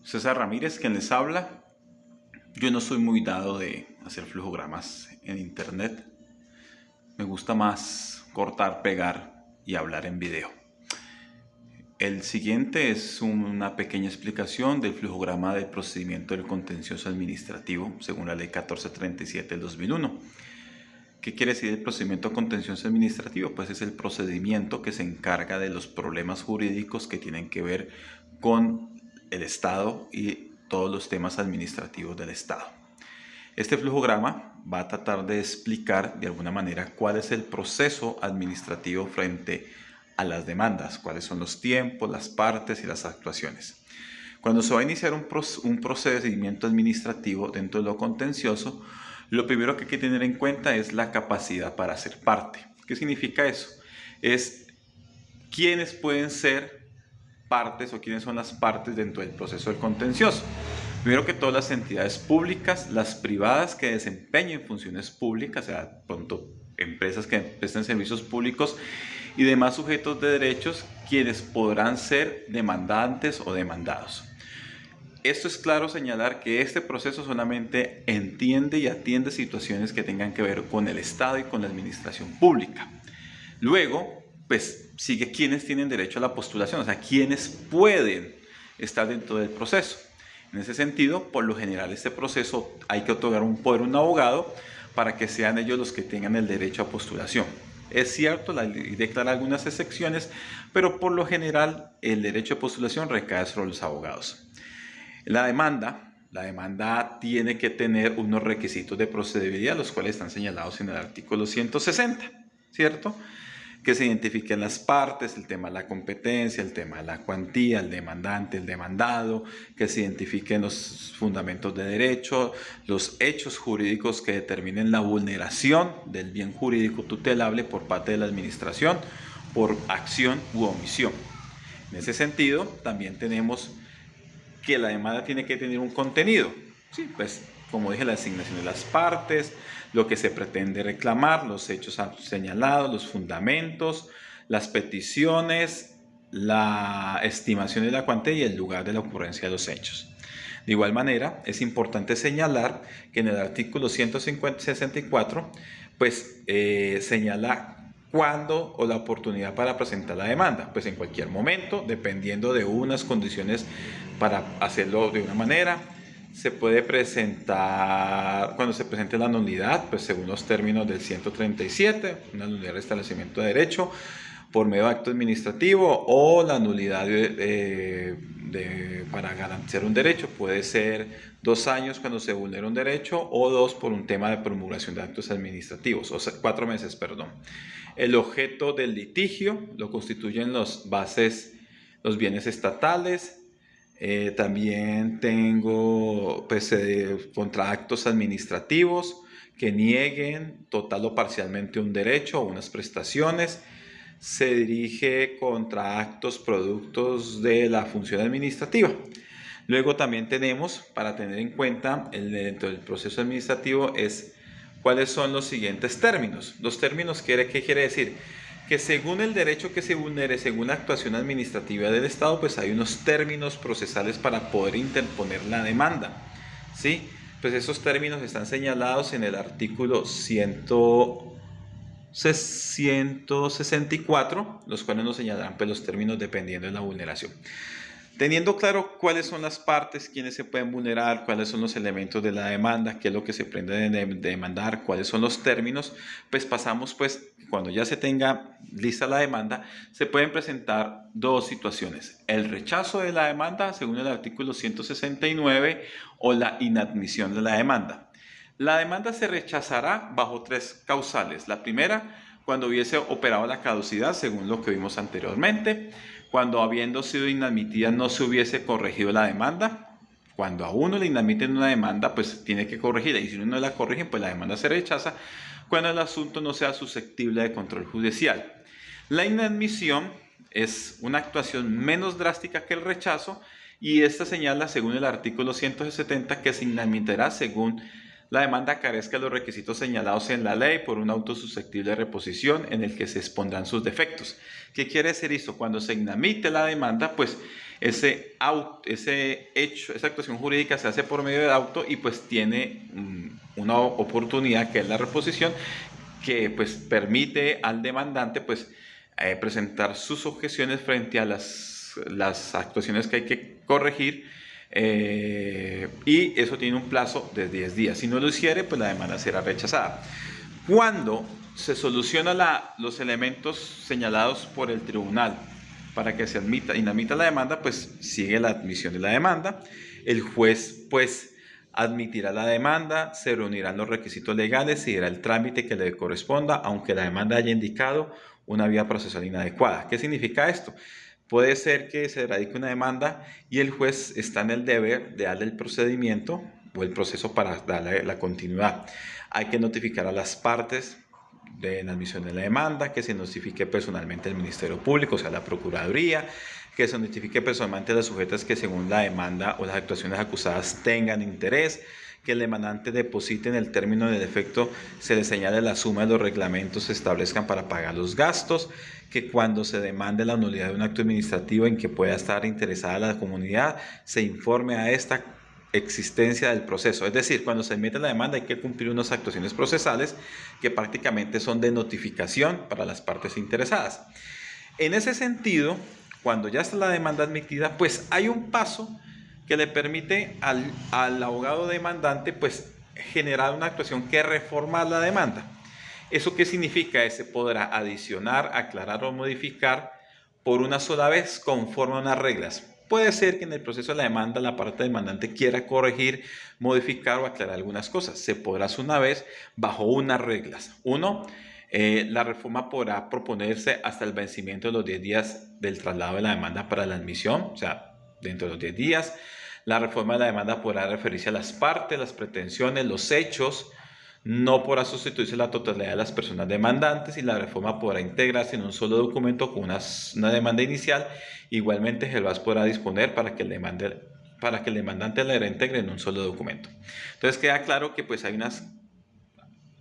César Ramírez, quien les habla. Yo no soy muy dado de hacer flujogramas en internet. Me gusta más cortar, pegar y hablar en video. El siguiente es una pequeña explicación del flujograma del procedimiento del contencioso administrativo según la ley 1437 del 2001. ¿Qué quiere decir el procedimiento contencioso administrativo? Pues es el procedimiento que se encarga de los problemas jurídicos que tienen que ver con el Estado y todos los temas administrativos del Estado. Este flujograma va a tratar de explicar de alguna manera cuál es el proceso administrativo frente a las demandas, cuáles son los tiempos, las partes y las actuaciones. Cuando se va a iniciar un procedimiento administrativo dentro de lo contencioso, lo primero que hay que tener en cuenta es la capacidad para ser parte. ¿Qué significa eso? Es quiénes pueden ser partes o quiénes son las partes dentro del proceso del contencioso. Primero que todas las entidades públicas, las privadas que desempeñen funciones públicas, o sea, pronto empresas que presten servicios públicos y demás sujetos de derechos, quienes podrán ser demandantes o demandados. Esto es claro señalar que este proceso solamente entiende y atiende situaciones que tengan que ver con el Estado y con la administración pública. Luego, pues sigue quienes tienen derecho a la postulación, o sea, quienes pueden estar dentro del proceso. En ese sentido, por lo general, este proceso hay que otorgar un poder a un abogado para que sean ellos los que tengan el derecho a postulación. Es cierto, la ley declara algunas excepciones, pero por lo general el derecho a postulación recae sobre los abogados. La demanda tiene que tener unos requisitos de procedibilidad, los cuales están señalados en el artículo 160, ¿cierto? Que se identifiquen las partes, el tema de la competencia, el tema de la cuantía, el demandante, el demandado, que se identifiquen los fundamentos de derecho, los hechos jurídicos que determinen la vulneración del bien jurídico tutelable por parte de la administración por acción u omisión. En ese sentido, también tenemos que la demanda tiene que tener un contenido. Sí, pues como dije, la asignación de las partes, lo que se pretende reclamar, los hechos señalados, los fundamentos, las peticiones, la estimación de la cuantía y el lugar de la ocurrencia de los hechos. De igual manera, es importante señalar que en el artículo 164, pues señala cuándo o la oportunidad para presentar la demanda. Pues en cualquier momento, dependiendo de unas condiciones para hacerlo de una manera. Se puede presentar, cuando se presente la nulidad, pues según los términos del 137, una nulidad de restablecimiento de derecho por medio de acto administrativo, o la nulidad para garantizar un derecho. Puede ser 2 años cuando se vulnera un derecho, o 2 por un tema de promulgación de actos administrativos, o sea, 4 meses, perdón. El objeto del litigio lo constituyen los bienes estatales. También tengo pues, contra actos administrativos que nieguen total o parcialmente un derecho o unas prestaciones. Se dirige contra actos productos de la función administrativa. Luego también tenemos, para tener en cuenta dentro del proceso administrativo, es cuáles son los siguientes términos. Los términos, ¿qué quiere decir? Que según el derecho que se vulnere, según la actuación administrativa del Estado, pues hay unos términos procesales para poder interponer la demanda, ¿sí? Pues esos términos están señalados en el artículo 164, los cuales nos señalarán pues, los términos dependiendo de la vulneración. Teniendo claro cuáles son las partes, quiénes se pueden vulnerar, cuáles son los elementos de la demanda, qué es lo que se pretende demandar, cuáles son los términos, pues pasamos, pues, cuando ya se tenga lista la demanda, se pueden presentar 2 situaciones: el rechazo de la demanda, según el artículo 169, o la inadmisión de la demanda. La demanda se rechazará bajo 3 causales. La primera, cuando hubiese operado la caducidad, según lo que vimos anteriormente. Cuando habiendo sido inadmitida no se hubiese corregido la demanda. Cuando a uno le inadmiten una demanda, pues tiene que corregirla, y si uno no la corrige, pues la demanda se rechaza. Cuando el asunto no sea susceptible de control judicial. La inadmisión es una actuación menos drástica que el rechazo, y esta señala, según el artículo 170, que se inadmitirá según la demanda carezca de los requisitos señalados en la ley por un auto susceptible de reposición en el que se expondrán sus defectos. ¿Qué quiere decir esto? Cuando se inadmite la demanda, pues ese hecho, esa actuación jurídica se hace por medio del auto y pues tiene una oportunidad que es la reposición, que pues permite al demandante pues presentar sus objeciones frente a las actuaciones que hay que corregir, y eso tiene un plazo de 10 días. Si no lo hiciere, pues la demanda será rechazada. Cuando se solucionan los elementos señalados por el tribunal para que se inadmita la demanda, pues sigue la admisión de la demanda. El juez pues admitirá la demanda, se reunirán los requisitos legales, se dirá el trámite que le corresponda, aunque la demanda haya indicado una vía procesal inadecuada. ¿Qué significa esto? Puede ser que se radique una demanda y el juez está en el deber de darle el procedimiento o el proceso para darle la continuidad. Hay que notificar a las partes de la admisión de la demanda, que se notifique personalmente el Ministerio Público, o sea, la Procuraduría, que se notifique personalmente a las sujetas que según la demanda o las actuaciones acusadas tengan interés, que el demandante deposite en el término del efecto, se le señale la suma de los reglamentos se establezcan para pagar los gastos, que cuando se demande la nulidad de un acto administrativo en que pueda estar interesada la comunidad, se informe a esta existencia del proceso. Es decir, cuando se emite la demanda hay que cumplir unas actuaciones procesales que prácticamente son de notificación para las partes interesadas. En ese sentido, cuando ya está la demanda admitida, pues hay un paso que le permite al abogado demandante pues generar una actuación que reforma la demanda. ¿Eso qué significa? Se podrá adicionar, aclarar o modificar por una sola vez conforme a unas reglas. Puede ser que en el proceso de la demanda la parte demandante quiera corregir, modificar o aclarar algunas cosas. Se podrá hacer una vez bajo unas reglas. Uno, la reforma podrá proponerse hasta el vencimiento de los 10 días del traslado de la demanda para la admisión, o sea, dentro de los 10 días. La reforma de la demanda podrá referirse a las partes, las pretensiones, los hechos. No podrá sustituirse la totalidad de las personas demandantes y la reforma podrá integrarse en un solo documento con una demanda inicial. Igualmente, el juez podrá disponer para que el demandante la reintegre en un solo documento. Entonces queda claro que pues hay unas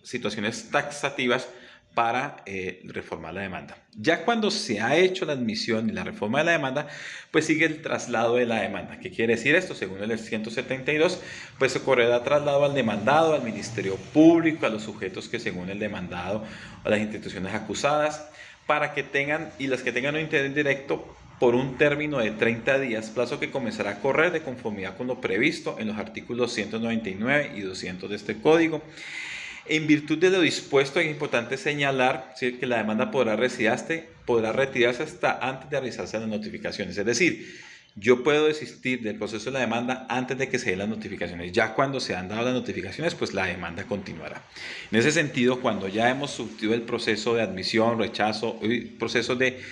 situaciones taxativas para reformar la demanda. Ya cuando se ha hecho la admisión y la reforma de la demanda, pues sigue el traslado de la demanda. ¿Qué quiere decir esto? Según el 172, pues se correrá traslado al demandado, al Ministerio Público, a los sujetos que según el demandado, a las instituciones acusadas, para que tengan, y las que tengan un interés directo, por un término de 30 días, plazo que comenzará a correr de conformidad con lo previsto en los artículos 199 y 200 de este código. En virtud de lo dispuesto, es importante señalar, ¿sí?, que la demanda podrá retirarse hasta antes de realizarse las notificaciones. Es decir, yo puedo desistir del proceso de la demanda antes de que se den las notificaciones. Ya cuando se han dado las notificaciones, pues la demanda continuará. En ese sentido, cuando ya hemos surtido el proceso de admisión, rechazo y proceso de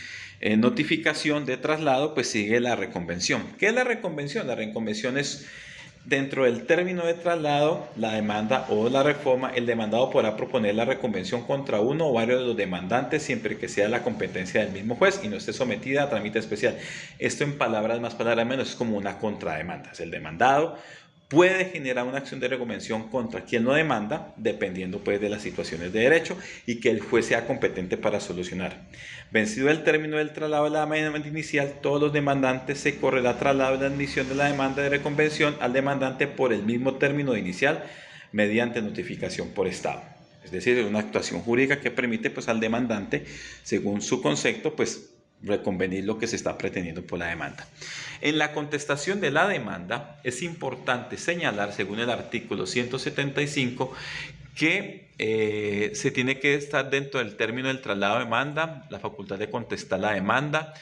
notificación de traslado, pues sigue la reconvención. ¿Qué es la reconvención? La reconvención es dentro del término de traslado, la demanda o la reforma, el demandado podrá proponer la reconvención contra uno o varios de los demandantes siempre que sea la competencia del mismo juez y no esté sometida a trámite especial. Esto en palabras más, palabras menos, es como una contrademanda. El demandado puede generar una acción de reconvención contra quien lo demanda, dependiendo pues de las situaciones de derecho y que el juez sea competente para solucionar. Vencido el término del traslado de la demanda inicial, todos los demandantes se correrá traslado de la admisión de la demanda de reconvención al demandante por el mismo término inicial mediante notificación por estado. Es decir, es una actuación jurídica que permite pues al demandante, según su concepto, pues reconvenir lo que se está pretendiendo por la demanda. En la contestación de la demanda es importante señalar, según el artículo 175, que se tiene que estar dentro del término del traslado de demanda, la facultad de contestar la demanda,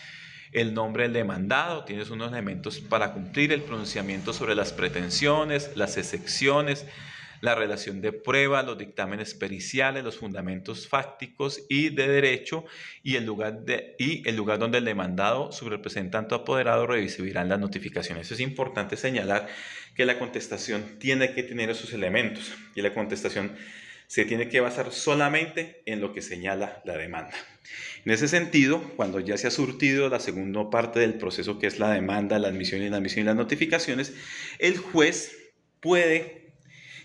el nombre del demandado, tienes unos elementos para cumplir, el pronunciamiento sobre las pretensiones, las excepciones, la relación de prueba, los dictámenes periciales, los fundamentos fácticos y de derecho y el lugar donde el demandado, su representante o apoderado recibirán las notificaciones. Es importante señalar que la contestación tiene que tener esos elementos y la contestación se tiene que basar solamente en lo que señala la demanda. En ese sentido, cuando ya se ha surtido la segunda parte del proceso, que es la demanda, la admisión y las notificaciones, el juez puede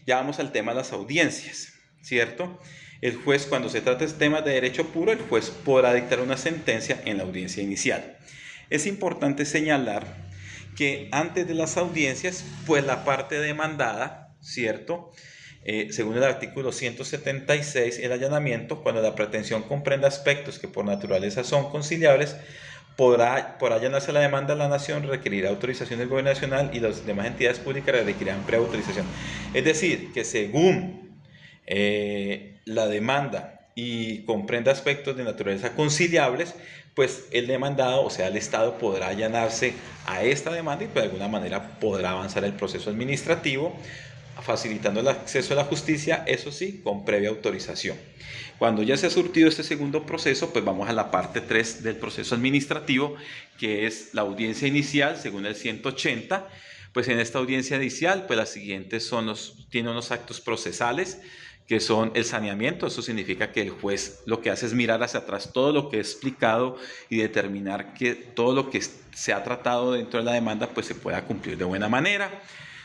Ya vamos al tema de las audiencias, ¿cierto? El juez, cuando se trata de temas de derecho puro, el juez podrá dictar una sentencia en la audiencia inicial. Es importante señalar que antes de las audiencias, pues la parte demandada, ¿cierto? Según el artículo 176, el allanamiento, cuando la pretensión comprenda aspectos que por naturaleza son conciliables, por allanarse la demanda, la nación requerirá autorización del gobierno nacional y las demás entidades públicas requerirán preautorización. Es decir, que según la demanda y comprenda aspectos de naturaleza conciliables, pues el demandado, o sea, el Estado, podrá allanarse a esta demanda y pues, de alguna manera podrá avanzar el proceso administrativo, facilitando el acceso a la justicia, eso sí, con previa autorización. Cuando ya se ha surtido este segundo proceso, pues vamos a la parte 3 del proceso administrativo, que es la audiencia inicial, según el 180. Pues en esta audiencia inicial, pues las siguientes tiene unos actos procesales, que son el saneamiento. Eso significa que el juez lo que hace es mirar hacia atrás todo lo que he explicado y determinar que todo lo que se ha tratado dentro de la demanda pues se pueda cumplir de buena manera,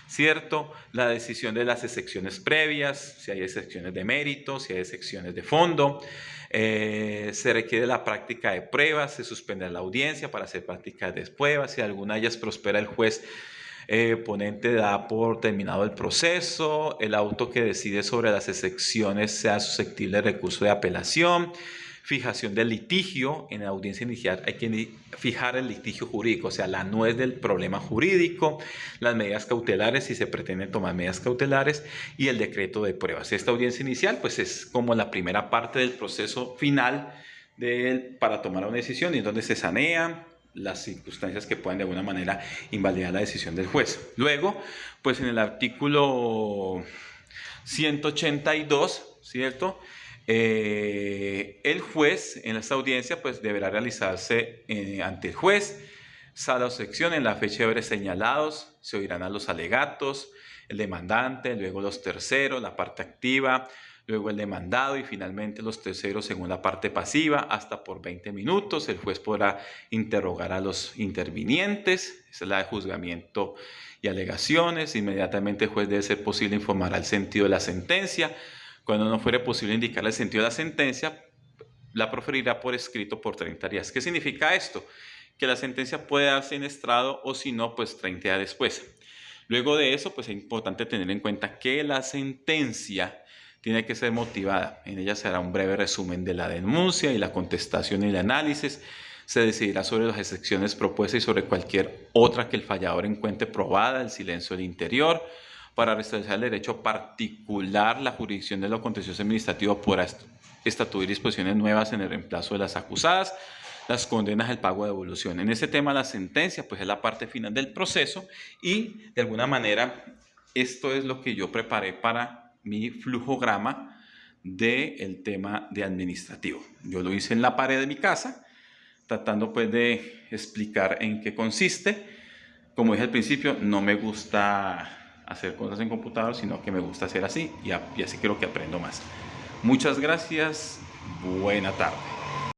¿cierto? La decisión de las excepciones previas, si hay excepciones de mérito, si hay excepciones de fondo. Se requiere la práctica de pruebas, se suspende la audiencia para hacer prácticas de pruebas. Si alguna de ellas prospera, el juez ponente da por terminado el proceso. El auto que decide sobre las excepciones sea susceptible de recurso de apelación. Fijación del litigio. En la audiencia inicial hay que fijar el litigio jurídico, o sea, la nuez del problema jurídico, las medidas cautelares, si se pretenden tomar medidas cautelares, y el decreto de pruebas. Esta audiencia inicial pues es como la primera parte del proceso final para tomar una decisión, y en donde se sanean las circunstancias que puedan de alguna manera invalidar la decisión del juez. Luego, pues en el artículo 182, ¿cierto? El juez en esta audiencia pues deberá realizarse ante el juez, sala o sección, en la fecha y hora señalados. Se oirán a los alegatos, el demandante, luego los terceros, la parte activa, luego el demandado y finalmente los terceros según la parte pasiva, hasta por 20 minutos. El juez podrá interrogar a los intervinientes. Esa es la de juzgamiento y alegaciones. Inmediatamente el juez, debe ser posible, informará el sentido de la sentencia. Cuando no fuere posible indicar el sentido de la sentencia, la proferirá por escrito por 30 días. ¿Qué significa esto? Que la sentencia puede darse en estrado, o si no, pues 30 días después. Luego de eso, pues es importante tener en cuenta que la sentencia tiene que ser motivada. En ella se hará un breve resumen de la denuncia y la contestación y el análisis. Se decidirá sobre las excepciones propuestas y sobre cualquier otra que el fallador encuentre probada, el silencio del interior. Para restablecer el derecho particular, la jurisdicción de lo contencioso administrativo podrá estatuir disposiciones nuevas en el reemplazo de las acusadas, las condenas, el pago de devolución. En este tema, la sentencia pues es la parte final del proceso, y de alguna manera esto es lo que yo preparé para mi flujograma del tema de administrativo. Yo lo hice en la pared de mi casa, tratando pues de explicar en qué consiste. Como dije al principio, no me gusta hacer cosas en computador, sino que me gusta hacer así, y así creo que aprendo más. Muchas gracias, buena tarde.